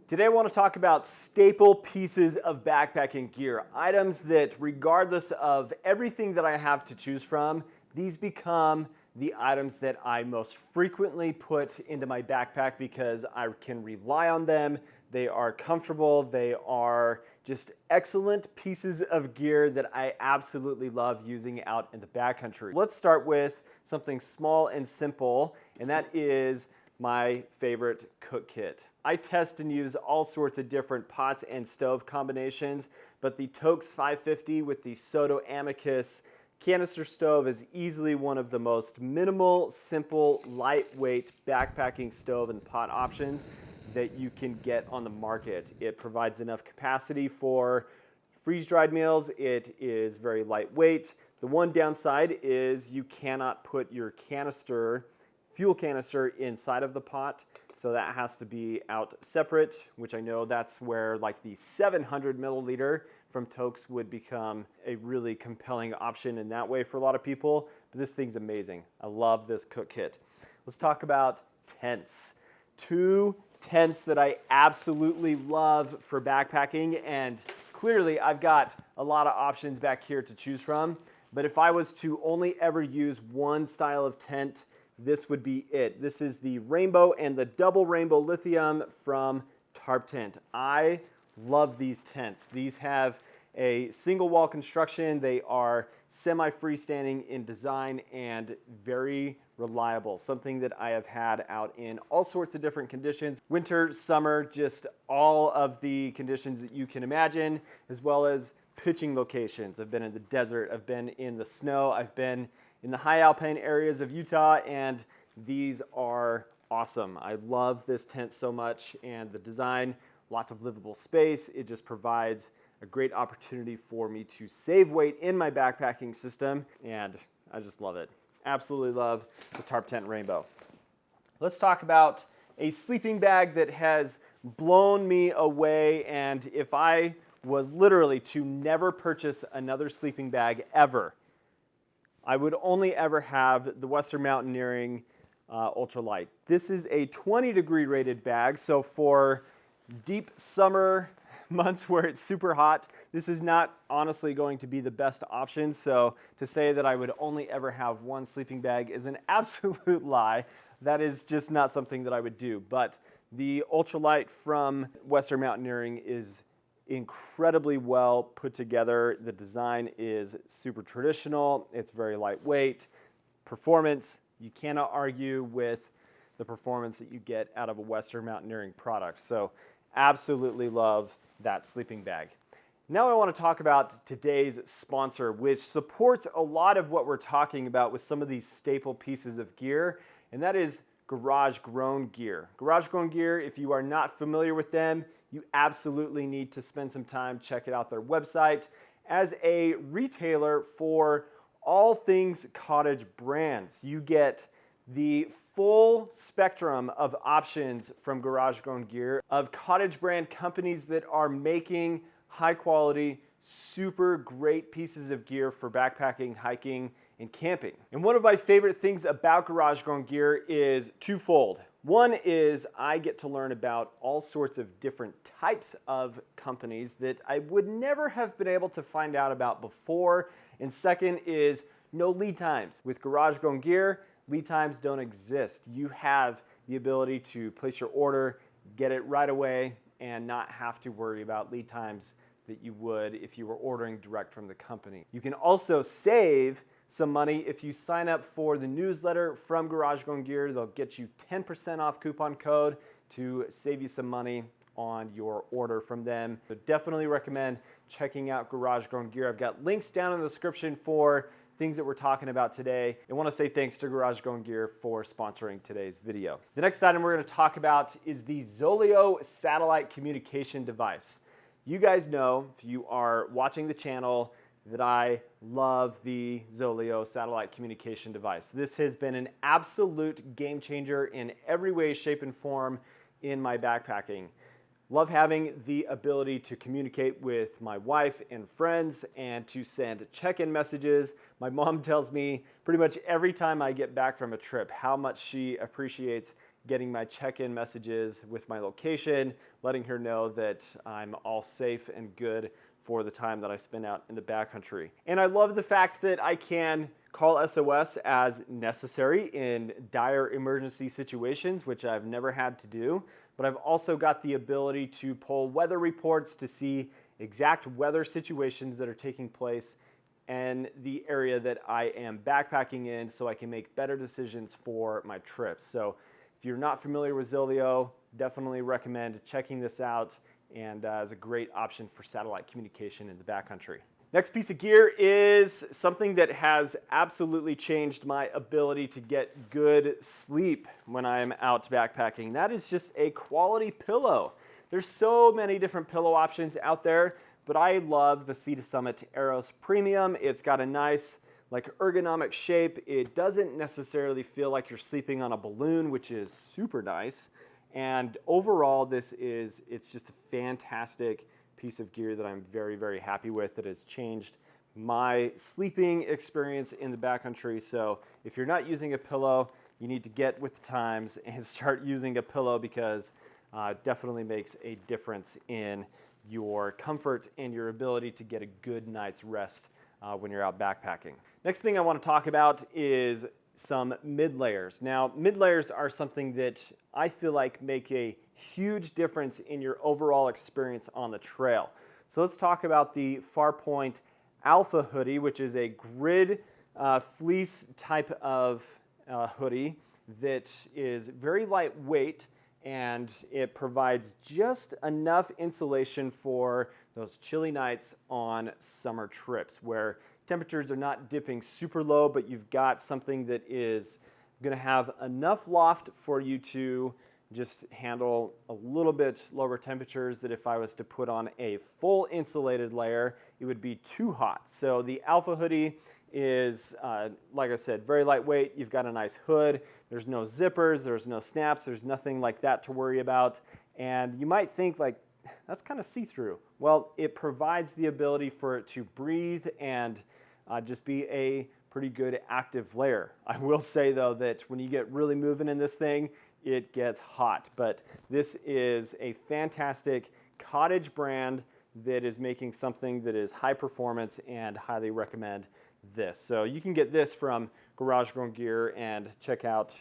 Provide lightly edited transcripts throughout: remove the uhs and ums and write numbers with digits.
Today I want to talk about staple pieces of backpacking gear, items that regardless of everything that I have to choose from, these become the items that I most frequently put into my backpack because I can rely on them. They are comfortable, they are just excellent pieces of gear that I absolutely love using out in the backcountry. Let's start with something small and simple, and that is my favorite cook kit. I test and use all sorts of different pots and stove combinations, but the Toaks 550 with the Soto Amicus canister stove is easily one of the most minimal, simple, lightweight backpacking stove and pot options that you can get on the market. It provides enough capacity for freeze-dried meals. It is very lightweight. The one downside is you cannot put your fuel canister inside of the pot, so that has to be out separate, which I know that's where like the 700 milliliter from Toaks would become a really compelling option in that way for a lot of people. But this thing's amazing. I love this cook kit. Let's talk about tents. Two tents that I absolutely love for backpacking, and clearly I've got a lot of options back here to choose from. But if I was to only ever use one style of tent, this would be it. This is the rainbow and the double rainbow lithium from Tarp Tent. I love these tents. These have a single wall construction. They are semi-freestanding in design and very reliable. Something that I have had out in all sorts of different conditions. Winter, summer, just all of the conditions that you can imagine, as well as pitching locations. I've been in the desert, I've been in the snow, I've been in the high alpine areas of Utah, and these are awesome. I love this tent so much, and the design, lots of livable space. It just provides a great opportunity for me to save weight in my backpacking system, and I just love it. Absolutely love the Tarp Tent Rainbow. Let's talk about a sleeping bag that has blown me away, and if I was literally to never purchase another sleeping bag ever, I would only ever have the Western Mountaineering Ultralight. This is a 20-degree rated bag, so for deep summer months where it's super hot, this is not honestly going to be the best option. So to say that I would only ever have one sleeping bag is an absolute lie. That is just not something that I would do. But the Ultralight from Western Mountaineering is incredibly well put together. The design is super traditional. It's very lightweight. Performance, you cannot argue with the performance that you get out of a Western Mountaineering product. So absolutely love that sleeping bag. Now I want to talk about today's sponsor, which supports a lot of what we're talking about with some of these staple pieces of gear, and that is Garage Grown Gear. Garage Grown Gear, if you are not familiar with them, you absolutely need to spend some time checking out their website. As a retailer for all things cottage brands, you get the full spectrum of options from Garage Grown Gear of cottage brand companies that are making high quality, super great pieces of gear for backpacking, hiking, and camping. And one of my favorite things about Garage Grown Gear is twofold. One is I get to learn about all sorts of different types of companies that I would never have been able to find out about before. And second is no lead times. With Garage Grown Gear, lead times don't exist. You have the ability to place your order, get it right away, and not have to worry about lead times that you would if you were ordering direct from the company. You can also save some money if you sign up for the newsletter from Garage Grown Gear. They'll get you 10% off coupon code to save you some money on your order from them. So definitely recommend checking out Garage Grown Gear. I've got links down in the description for things that we're talking about today. I want to say thanks to Garage Grown Gear for sponsoring today's video. The next item we're going to talk about is the Zoleo satellite communication device. You guys know, if you are watching the channel, that I love the Zoleo satellite communication device. This has been an absolute game changer in every way, shape, and form in my backpacking. Love having the ability to communicate with my wife and friends and to send check-in messages. My mom tells me pretty much every time I get back from a trip how much she appreciates getting my check-in messages with my location, letting her know that I'm all safe and good for the time that I spend out in the backcountry. And I love the fact that I can call SOS as necessary in dire emergency situations, which I've never had to do. But I've also got the ability to pull weather reports to see exact weather situations that are taking place in the area that I am backpacking in, so I can make better decisions for my trips. So if you're not familiar with Zilio, definitely recommend checking this out, and is a great option for satellite communication in the backcountry. Next piece of gear is something that has absolutely changed my ability to get good sleep when I'm out backpacking. That is just a quality pillow. There's so many different pillow options out there, but I love the Sea to Summit Aeros Premium. It's got a nice ergonomic shape. It doesn't necessarily feel like you're sleeping on a balloon, which is super nice. And overall, it's just a fantastic piece of gear that I'm very, very happy with, that has changed my sleeping experience in the backcountry. So if you're not using a pillow, you need to get with the times and start using a pillow, because it definitely makes a difference in your comfort and your ability to get a good night's rest when you're out backpacking. Next thing I want to talk about is some mid layers. Now, mid layers are something that I feel like make a huge difference in your overall experience on the trail. So let's talk about the Farpoint Alpha hoodie, which is a grid fleece type of hoodie that is very lightweight, and it provides just enough insulation for those chilly nights on summer trips where temperatures are not dipping super low, but you've got something that is going to have enough loft for you to just handle a little bit lower temperatures, that if I was to put on a full insulated layer, it would be too hot. So the Alpha hoodie is, like I said, very lightweight. You've got a nice hood. There's no zippers, there's no snaps, there's nothing like that to worry about. And you might think that's kind of see-through. Well, it provides the ability for it to breathe and just be a pretty good active layer. I will say though that when you get really moving in this thing, it gets hot. But this is a fantastic cottage brand that is making something that is high performance, and highly recommend this. So you can get this from Garage Grown Gear and check out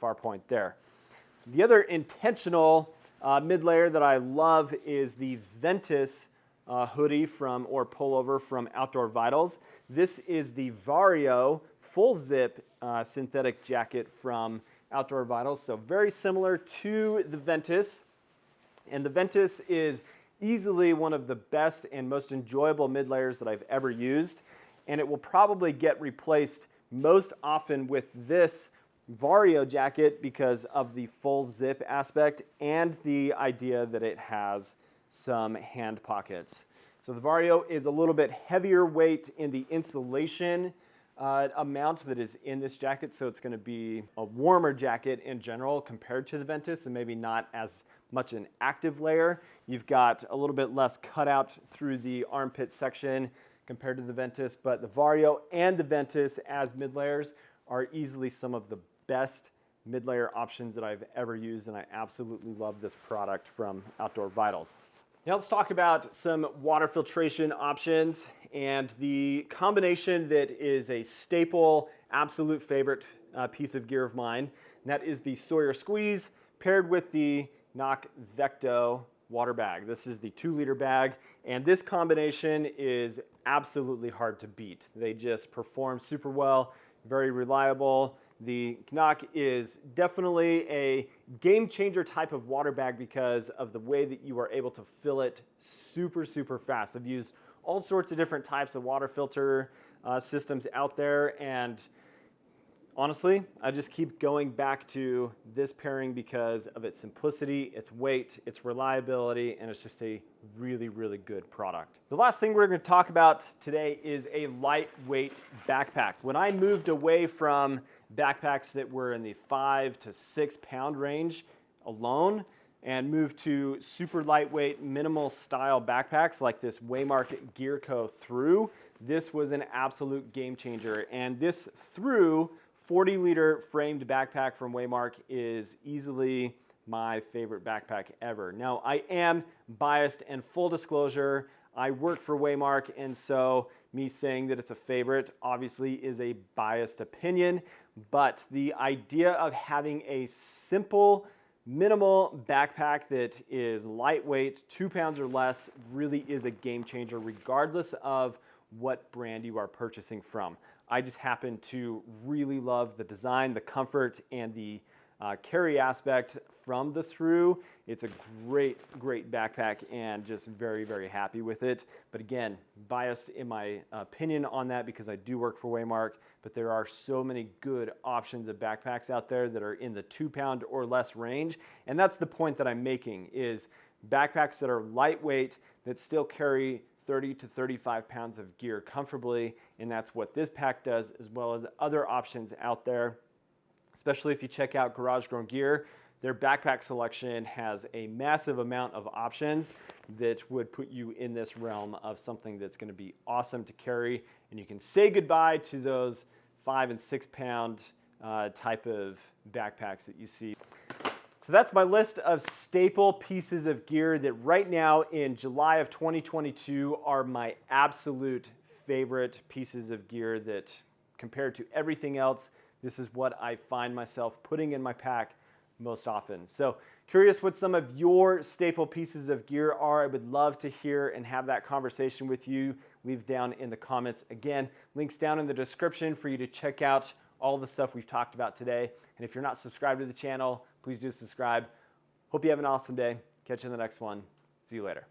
Farpoint there. The other intentional mid layer that I love is the Ventus hoodie or pullover from Outdoor Vitals. This is the Vario full zip synthetic jacket from Outdoor Vitals. So very similar to the Ventus. And the Ventus is easily one of the best and most enjoyable mid layers that I've ever used. And it will probably get replaced most often with this Vario jacket because of the full zip aspect and the idea that it has some hand pockets. So the Vario is a little bit heavier weight in the insulation amount that is in this jacket, so it's going to be a warmer jacket in general compared to the Ventus, and maybe not as much an active layer. You've got a little bit less cutout through the armpit section compared to the Ventus, but the Vario and the Ventus as mid layers are easily some of the best mid layer options that I've ever used, and I absolutely love this product from Outdoor Vitals. Now let's talk about some water filtration options, and the combination that is a staple, absolute favorite piece of gear of mine, and that is the Sawyer Squeeze paired with the Knock Vecto water bag. This is the 2-liter bag, and this combination is absolutely hard to beat. They just perform super well, very reliable. The Knock is definitely a game changer type of water bag because of the way that you are able to fill it super, super fast. I've used all sorts of different types of water filter systems out there, and honestly, I just keep going back to this pairing because of its simplicity, its weight, its reliability, and it's just a really, really good product. The last thing we're going to talk about today is a lightweight backpack. When I moved away from backpacks that were in the 5 to 6 pound range alone and moved to super lightweight, minimal style backpacks like this Waymark Gear Co. Through, this was an absolute game changer. And this Through 40-liter framed backpack from Waymark is easily my favorite backpack ever. Now, I am biased, and full disclosure, I work for Waymark, and so me saying that it's a favorite obviously is a biased opinion, but the idea of having a simple, minimal backpack that is lightweight, 2 pounds or less, really is a game changer regardless of what brand you are purchasing from. I just happen to really love the design, the comfort, and the carry aspect from the Through. It's a great, great backpack, and just very, very happy with it. But again, biased in my opinion on that because I do work for Waymark, but there are so many good options of backpacks out there that are in the 2 pound or less range. And that's the point that I'm making, is backpacks that are lightweight, that still carry 30 to 35 pounds of gear comfortably. And that's what this pack does, as well as other options out there. Especially if you check out Garage Grown Gear, their backpack selection has a massive amount of options that would put you in this realm of something that's going to be awesome to carry, and you can say goodbye to those 5 and 6 pound type of backpacks that you see. So that's my list of staple pieces of gear that right now in July of 2022 are my absolute favorite pieces of gear, that compared to everything else, this is what I find myself putting in my pack most often. So curious what some of your staple pieces of gear are. I would love to hear and have that conversation with you. Leave down in the comments. Again, links down in the description for you to check out all the stuff we've talked about today. And if you're not subscribed to the channel, please do subscribe. Hope you have an awesome day. Catch you in the next one. See you later.